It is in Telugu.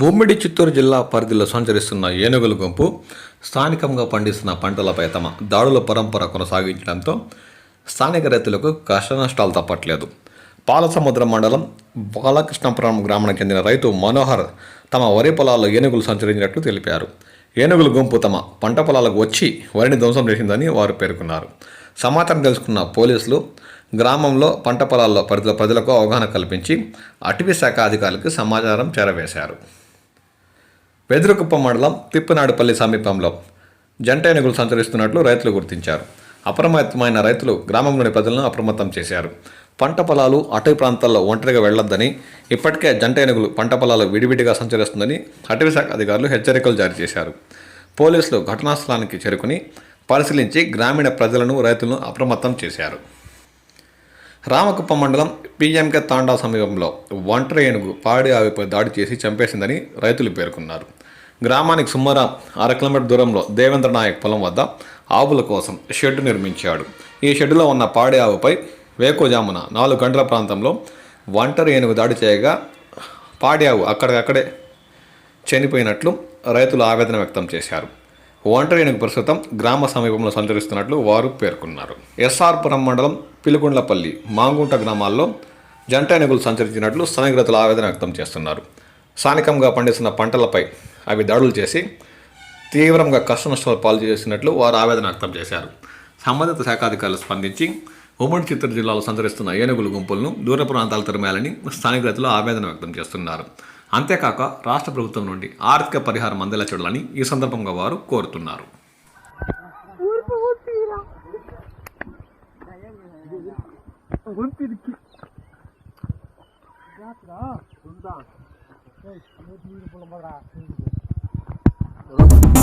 భూమిడి చిత్తూరు జిల్లా పరిధిలో సంచరిస్తున్న ఏనుగుల గుంపు స్థానికంగా పండిస్తున్న పంటలపై తమ దాడుల పరంపర కొనసాగించడంతో స్థానిక రైతులకు కష్టనష్టాలు తప్పట్లేదు. పాలసముద్రం మండలం బాలకృష్ణపురం గ్రామానికి చెందిన రైతు మనోహర్ తమ వరి పొలాల్లో ఏనుగులు సంచరించినట్లు తెలిపారు. ఏనుగుల గుంపు తమ పంట పొలాలకు వచ్చి వరిని ధ్వంసం చేసిందని వారు పేర్కొన్నారు. సమాచారం తెలుసుకున్న పోలీసులు గ్రామంలో పంట పొలాల్లో ప్రజలకు అవగాహన కల్పించి అటవీ శాఖ అధికారులకు సమాచారం చేరవేశారు. వెదురుకుప్పం మండలం తిప్పనాడుపల్లి సమీపంలో జంట ఏనుగులు సంచరిస్తున్నట్లు రైతులు గుర్తించారు. అప్రమత్తమైన రైతులు గ్రామంలోని ప్రజలను అప్రమత్తం చేశారు. పంట పొలాలు అటవీ ప్రాంతాల్లో ఒంటరిగా వెళ్లొద్దని, ఇప్పటికే జంట ఏనుగులు పంట పొలాలు విడివిడిగా సంచరిస్తుందని అటవీ శాఖ అధికారులు హెచ్చరికలు జారీ చేశారు. పోలీసులు ఘటనా స్థలానికి చేరుకుని పరిశీలించి గ్రామీణ ప్రజలను రైతులను అప్రమత్తం చేశారు. రామకుప్పం మండలం పిఎంకే తాండా సమీపంలో ఒంటరి ఏనుగు పాడి ఆవిపై దాడి చేసి చంపేసిందని రైతులు పేర్కొన్నారు. గ్రామానికి సుమారు 6 కిలోమీటర్ దూరంలో దేవేంద్ర నాయక్ పొలం వద్ద ఆవుల కోసం షెడ్ నిర్మించాడు. ఈ షెడ్డులో ఉన్న పాడి ఆవుపై వేకోజామున 4 గంటల ప్రాంతంలో ఒంటరి ఏనుగు దాడి చేయగా పాడి ఆవు అక్కడికక్కడే చనిపోయినట్లు రైతులు ఆవేదన వ్యక్తం చేశారు. ఒంటరి ఏనుగు ప్రస్తుతం గ్రామ సమీపంలో సంచరిస్తున్నట్లు వారు పేర్కొన్నారు. ఎస్ఆర్పురం మండలం పిలుగుండ్లపల్లి, మాంగుంట గ్రామాల్లో జంట ఏనుగులు సంచరించినట్లు స్థానిక రైతులు ఆవేదన వ్యక్తం చేస్తున్నారు. స్థానికంగా పండిస్తున్న పంటలపై అవి దాడులు చేసి తీవ్రంగా కష్టనష్టాలు పాలు చేసినట్లు వారు ఆవేదన వ్యక్తం చేశారు. సంబంధిత శాఖాధికారులు స్పందించి ఉమ్మడి చిత్తూరు జిల్లాలో సంచరిస్తున్న ఏనుగుల గుంపులను దూర ప్రాంతాలు తరిమేయాలని స్థానిక రైతులు ఆవేదన వ్యక్తం చేస్తున్నారు. అంతేకాక రాష్ట్ర ప్రభుత్వం నుండి ఆర్థిక పరిహారం అందేలా చూడాలని ఈ సందర్భంగా వారు కోరుతున్నారు. Hey,